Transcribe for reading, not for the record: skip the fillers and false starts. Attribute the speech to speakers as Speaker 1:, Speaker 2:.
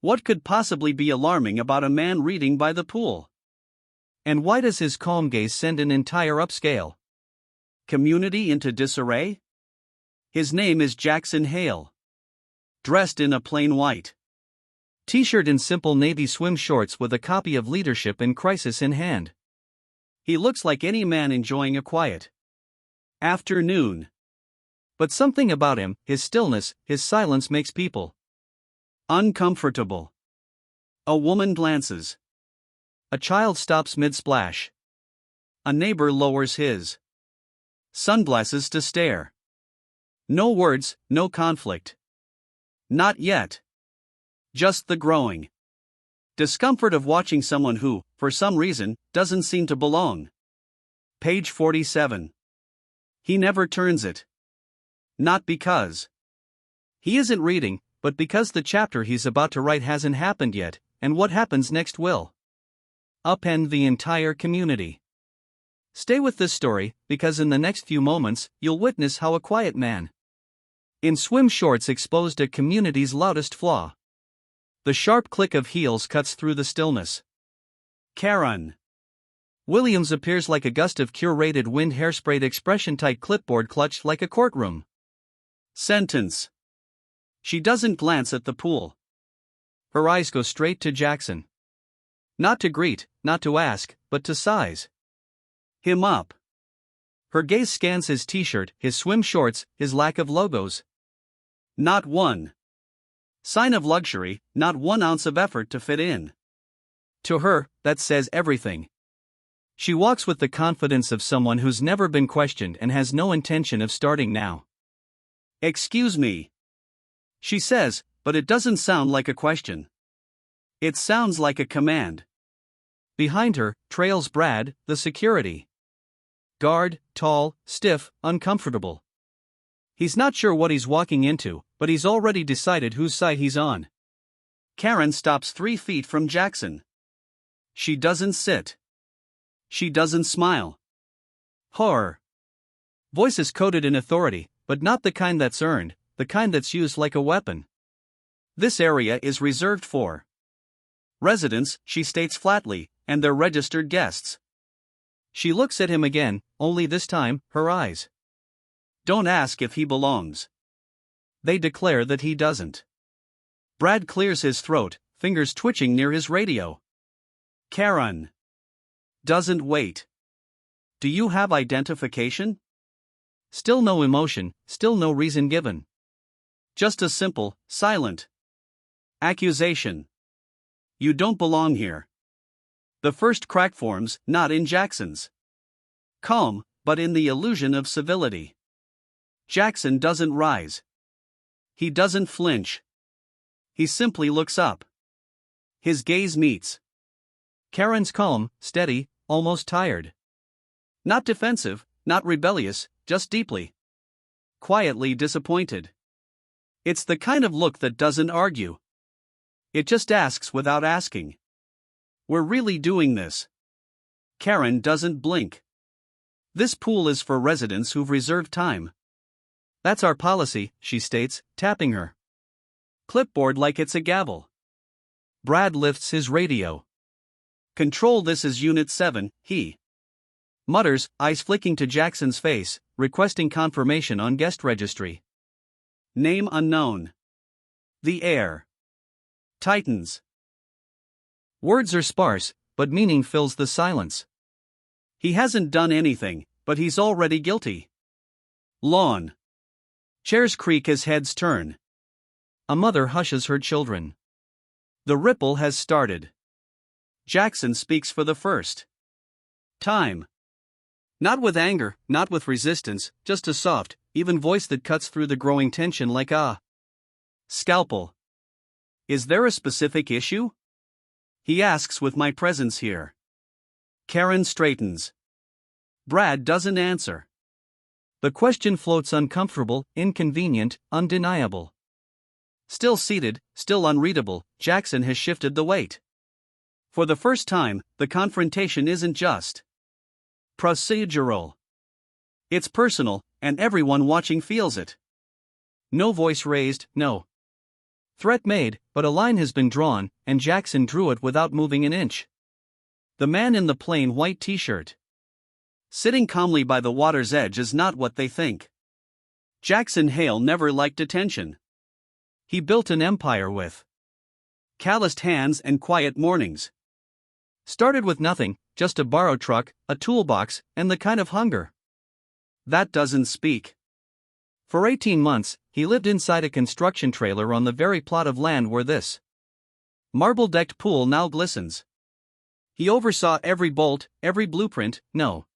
Speaker 1: What could possibly be alarming about a man reading by the pool?
Speaker 2: And why does his calm gaze send an entire upscale
Speaker 1: community into disarray? His name is Jackson Hale. Dressed in a plain white
Speaker 2: t-shirt and simple navy swim shorts with a copy of Leadership in Crisis in hand.
Speaker 1: He looks like any man enjoying a quiet afternoon.
Speaker 2: But something about him, his stillness, his silence makes people
Speaker 1: uncomfortable. A woman glances.
Speaker 2: A child stops mid-splash.
Speaker 1: A neighbor lowers his sunglasses to stare. No words, no conflict. Not yet. Just the growing discomfort of watching someone who, for some reason, doesn't seem to belong. Page 47. He never turns it. Not because he isn't reading, but because the chapter he's about to write hasn't happened yet, and what happens next will upend the entire community. Stay with this story, because in the next few moments, you'll witness how a quiet man in swim shorts exposed a community's loudest flaw. The sharp click of heels cuts through the stillness. Karen
Speaker 2: Williams appears like a gust of curated wind, hairsprayed expression-tight clipboard clutched like a courtroom
Speaker 1: sentence. She doesn't glance at the pool.
Speaker 2: Her eyes go straight to Jackson. Not to greet, not to ask, but to size
Speaker 1: him up.
Speaker 2: Her gaze scans his t-shirt, his swim shorts, his lack of logos.
Speaker 1: Not one sign of luxury, not 1 ounce of effort to fit in.
Speaker 2: To her, that says everything. She walks with the confidence of someone who's never been questioned and has no intention of starting now.
Speaker 1: Excuse me, she says, but it doesn't sound like a question. It sounds like a command.
Speaker 2: Behind her, trails Brad, the security guard, tall, stiff, uncomfortable. He's not sure what he's walking into, but he's already decided whose side he's on.
Speaker 1: Karen stops 3 feet from Jackson. She doesn't sit. She doesn't smile.
Speaker 2: Horror. Voice is coded in authority, but not the kind that's earned, the kind that's used like a weapon.
Speaker 1: This area is reserved for residents, she states flatly, and their registered guests.
Speaker 2: She looks at him again, only this time, her eyes
Speaker 1: don't ask if he belongs.
Speaker 2: They declare that he doesn't.
Speaker 1: Brad clears his throat, fingers twitching near his radio. Karen doesn't wait. Do you have identification?
Speaker 2: Still no emotion, still no reason given.
Speaker 1: Just a simple, silent accusation. You don't belong here. The first crack forms, not in Jackson's calm, but in the illusion of civility. Jackson doesn't rise. He doesn't flinch. He simply looks up. His gaze meets
Speaker 2: Karen's calm, steady, almost tired.
Speaker 1: Not defensive, not rebellious, just deeply, quietly disappointed. It's the kind of look that doesn't argue. It just asks without asking. We're really doing this? Karen doesn't blink. This pool is for residents who've reserved time.
Speaker 2: That's our policy, she states, tapping her
Speaker 1: clipboard like it's a gavel.
Speaker 2: Brad lifts his radio.
Speaker 1: Control, this is Unit 7, he
Speaker 2: mutters, eyes flicking to Jackson's face, requesting confirmation on guest registry.
Speaker 1: Name unknown. The air tightens.
Speaker 2: Words are sparse, but meaning fills the silence.
Speaker 1: He hasn't done anything, but he's already guilty. Lawn. Chairs creak as heads turn.
Speaker 2: A mother hushes her children.
Speaker 1: The ripple has started. Jackson speaks for the first time. Not with anger, not with resistance, just a soft, even voice that cuts through the growing tension like a scalpel. Is there a specific issue? He asks with my presence here. Karen straightens. Brad doesn't answer.
Speaker 2: The question floats uncomfortable, inconvenient, undeniable.
Speaker 1: Still seated, still unreadable, Jackson has shifted the weight. For the first time, the confrontation isn't just procedural. It's personal, and everyone watching feels it. No voice raised, no
Speaker 2: Threat made, but a line has been drawn, and Jackson drew it without moving an inch.
Speaker 1: The man in the plain white t-shirt, sitting calmly by the water's edge, is not what they think. Jackson Hale never liked attention.
Speaker 2: He built an empire with
Speaker 1: calloused hands and quiet mornings.
Speaker 2: Started with nothing, just a borrowed truck, a toolbox, and the kind of hunger
Speaker 1: that doesn't speak.
Speaker 2: For 18 months, he lived inside a construction trailer on the very plot of land where this marble-decked pool now glistens. He oversaw every bolt, every blueprint, no,